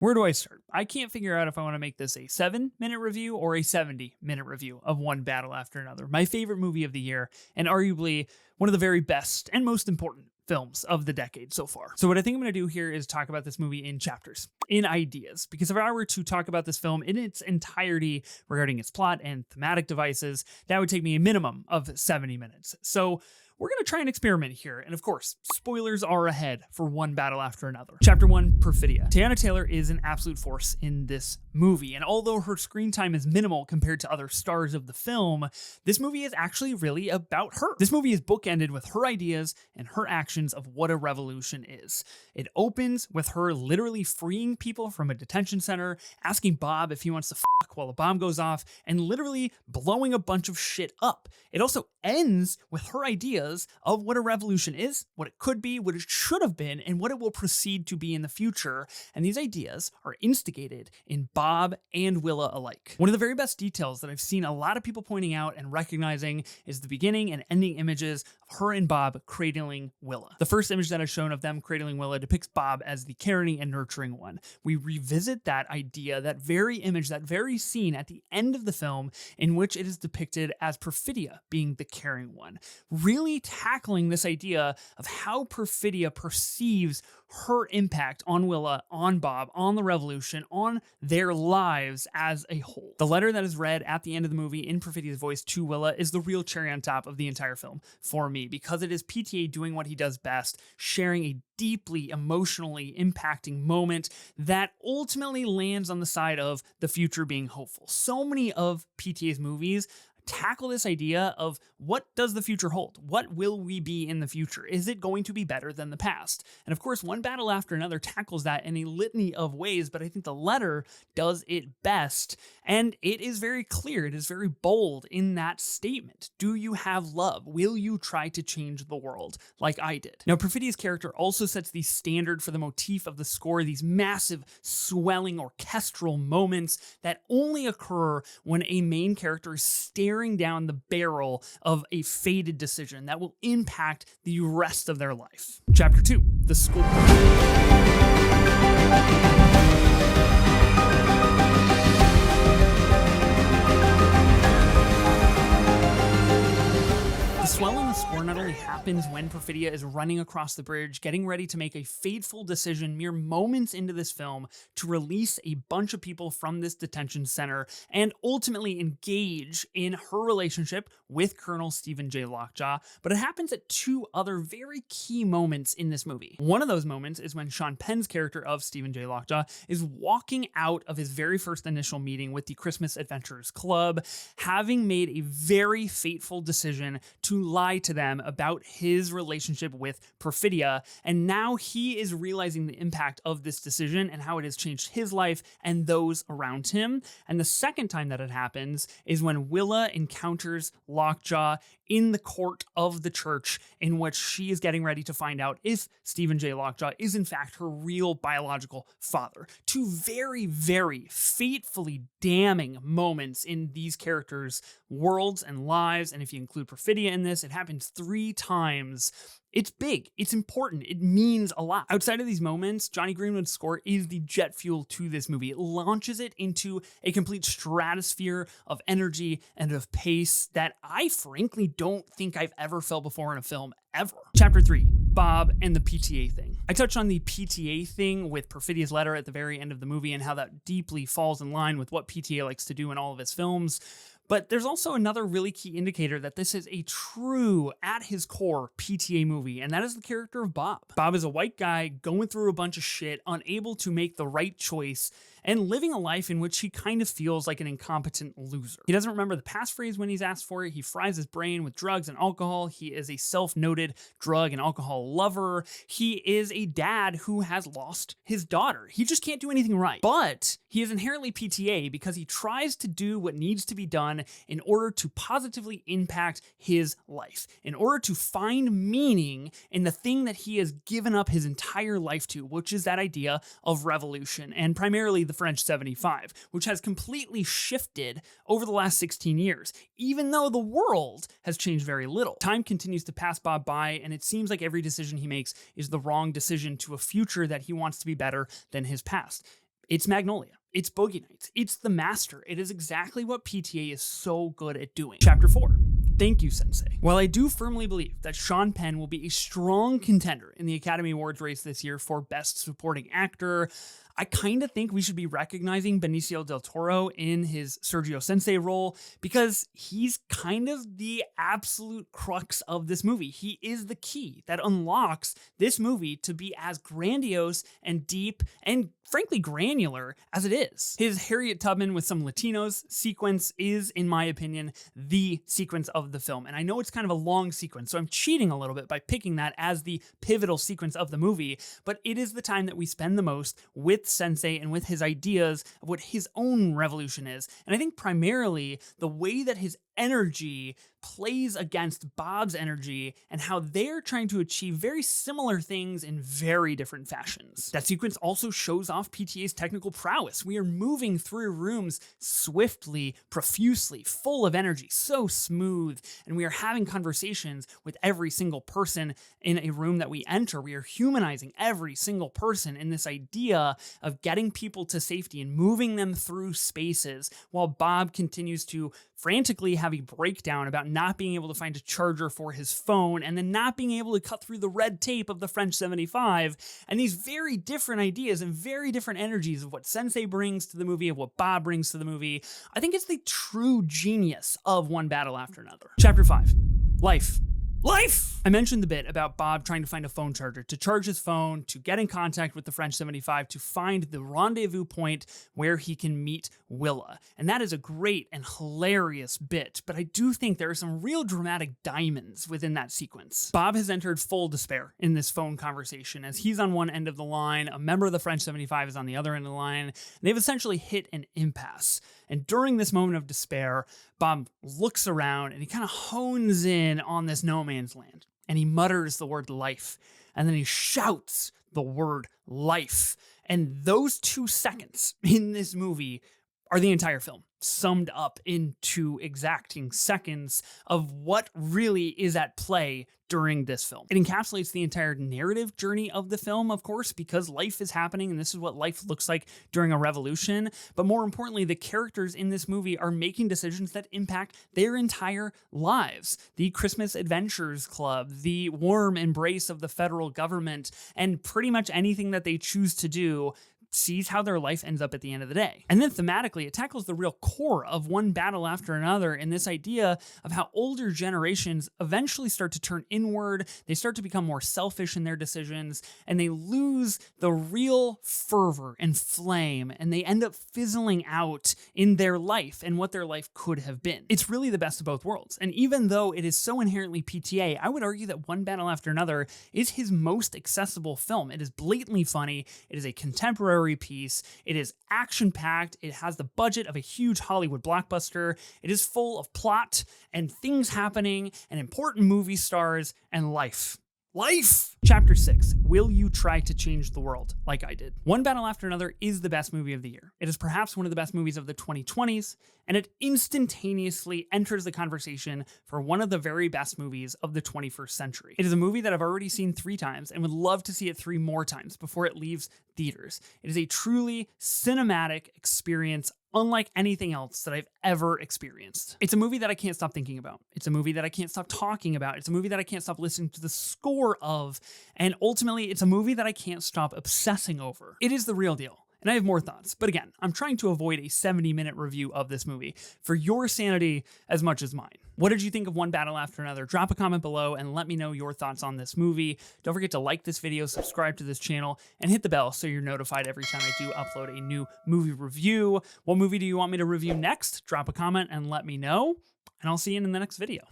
Where do I start? I can't figure out if I want to make this a 7-minute review or a 70-minute review of one battle after another. My favorite movie of the year, and arguably one of the very best and most important films of the decade so far. So what I think I'm going to do here is talk about this movie in chapters, in ideas, because if I were to talk about this film in its entirety regarding its plot and thematic devices, that would take me a minimum of 70 minutes. So we're going to try an experiment here, and of course, spoilers are ahead for one battle after another. Chapter 1, Perfidia. Teyana Taylor is an absolute force in this movie, and although her screen time is minimal compared to other stars of the film, this movie is actually really about her. This movie is bookended with her ideas and her actions of what a revolution is. It opens with her literally freeing people from a detention center, asking Bob if he wants to fuck while a bomb goes off, and literally blowing a bunch of shit up. It also ends with her ideas of what a revolution is, what it could be, what it should have been, and what it will proceed to be in the future. And these ideas are instigated in Bob and Willa alike. One of the very best details that I've seen a lot of people pointing out and recognizing is the beginning and ending images of her and Bob cradling Willa. The first image that is shown of them cradling Willa depicts Bob as the caring and nurturing one. We revisit that idea, that very image, that very scene at the end of the film in which it is depicted as Perfidia being the caring one, really tackling this idea of how Perfidia perceives her impact on Willa, on Bob, on the revolution, on their lives as a whole. The letter that is read at the end of the movie in Perfidia's voice to Willa is the real cherry on top of the entire film for me, because it is PTA doing what he does best, sharing a deeply emotionally impacting moment that ultimately lands on the side of the future being hopeful. So many of PTA's movies tackle this idea of what does the future hold? What will we be in the future? Is it going to be better than the past? And of course, one battle after another tackles that in a litany of ways, but I think the letter does it best. And it is very clear, it is very bold in that statement. Do you have love? Will you try to change the world like I did? Now, Perfidia's character also sets the standard for the motif of the score, these massive, swelling orchestral moments that only occur when a main character is staring down the barrel of a fated decision that will impact the rest of their life. Chapter 2, The School. The swell in the score not only happens when Perfidia is running across the bridge, getting ready to make a fateful decision mere moments into this film to release a bunch of people from this detention center and ultimately engage in her relationship with Colonel Stephen J. Lockjaw, but it happens at two other very key moments in this movie. One of those moments is when Sean Penn's character of Stephen J. Lockjaw is walking out of his very first initial meeting with the Christmas Adventurers Club, having made a very fateful decision to lie to them about his relationship with Perfidia, and now he is realizing the impact of this decision and how it has changed his life and those around him. And the second time that it happens is when Willa encounters Lockjaw in the court of the church, in which she is getting ready to find out if Stephen J. Lockjaw is in fact her real biological father. Two very, very fatefully damning moments in these characters' worlds and lives, and if you include Perfidia in this, it happens 3 times. It's big, it's important, it means a lot. Outside of these moments, Johnny Greenwood's score is the jet fuel to this movie. It launches it into a complete stratosphere of energy and of pace that I frankly don't think I've ever felt before in a film, ever. Chapter 3, Bob and the PTA Thing. I touched on the PTA thing with Perfidia's letter at the very end of the movie and how that deeply falls in line with what PTA likes to do in all of its films. But there's also another really key indicator that this is a true, at his core, PTA movie, and that is the character of Bob. Bob is a white guy going through a bunch of shit, unable to make the right choice, and living a life in which he kind of feels like an incompetent loser. He doesn't remember the passphrase when he's asked for it. He fries his brain with drugs and alcohol. He is a self-noted drug and alcohol lover. He is a dad who has lost his daughter. He just can't do anything right. But he is inherently PTA because he tries to do what needs to be done in order to positively impact his life, in order to find meaning in the thing that he has given up his entire life to, which is that idea of revolution, and primarily the French 75, which has completely shifted over the last 16 years, even though the world has changed very little. Time continues to pass Bob by, and it seems like every decision he makes is the wrong decision to a future that he wants to be better than his past. It's Magnolia. It's Boogie Nights. It's The Master. It is exactly what PTA is so good at doing. Chapter 4. Thank you, Sensei. While I do firmly believe that Sean Penn will be a strong contender in the Academy Awards race this year for Best Supporting Actor, I kind of think we should be recognizing Benicio del Toro in his Sergio Sensei role because he's kind of the absolute crux of this movie. He is the key that unlocks this movie to be as grandiose and deep and frankly granular as it is. His Harriet Tubman with some Latinos sequence is, in my opinion, the sequence of the film. And I know it's kind of a long sequence, so I'm cheating a little bit by picking that as the pivotal sequence of the movie, but it is the time that we spend the most with Sensei and with his ideas of what his own revolution is. And I think primarily the way that his energy plays against Bob's energy and how they're trying to achieve very similar things in very different fashions. That sequence also shows off PTA's technical prowess. We are moving through rooms swiftly, profusely, full of energy, so smooth, and we are having conversations with every single person in a room that we enter. We are humanizing every single person in this idea of getting people to safety and moving them through spaces while Bob continues to frantically have a breakdown about not being able to find a charger for his phone and then not being able to cut through the red tape of the French 75. And these very different ideas and very different energies of what Sensei brings to the movie, of what Bob brings to the movie. I think it's the true genius of One Battle After Another. Chapter 5. Life. I mentioned the bit about Bob trying to find a phone charger, to charge his phone, to get in contact with the French 75, to find the rendezvous point where he can meet Willa. And that is a great and hilarious bit, but I do think there are some real dramatic diamonds within that sequence. Bob has entered full despair in this phone conversation as he's on one end of the line, a member of the French 75 is on the other end of the line, and they've essentially hit an impasse. And during this moment of despair, Bob looks around and he kind of hones in on this no man's land. And he mutters the word life. And then he shouts the word life. And those 2 seconds in this movie are the entire film, summed up into exacting seconds of what really is at play during this film. It encapsulates the entire narrative journey of the film, of course, because life is happening and this is what life looks like during a revolution. But more importantly, the characters in this movie are making decisions that impact their entire lives. The Christmas Adventures Club, the warm embrace of the federal government, and pretty much anything that they choose to do sees how their life ends up at the end of the day. And then thematically, it tackles the real core of One Battle After Another and this idea of how older generations eventually start to turn inward, they start to become more selfish in their decisions, and they lose the real fervor and flame, and they end up fizzling out in their life and what their life could have been. It's really the best of both worlds. And even though it is so inherently PTA, I would argue that One Battle After Another is his most accessible film. It is blatantly funny. It is a contemporary piece. It is action-packed. It has the budget of a huge Hollywood blockbuster. It is full of plot and things happening and important movie stars and life. Chapter 6. Will you try to change the world like I did? One Battle After Another is the best movie of the year. It is perhaps one of the best movies of the 2020s, and it instantaneously enters the conversation for one of the very best movies of the 21st century. It is a movie that I've already seen 3 times and would love to see it 3 more times before it leaves theaters. It is a truly cinematic experience unlike anything else that I've ever experienced. It's a movie that I can't stop thinking about. It's a movie that I can't stop talking about. It's a movie that I can't stop listening to the score of. And ultimately, it's a movie that I can't stop obsessing over. It is the real deal. And I have more thoughts. But again, I'm trying to avoid a 70-minute review of this movie for your sanity as much as mine. What did you think of One Battle After Another? Drop a comment below and let me know your thoughts on this movie. Don't forget to like this video, subscribe to this channel, and hit the bell so you're notified every time I do upload a new movie review. What movie do you want me to review next? Drop a comment and let me know, and I'll see you in the next video.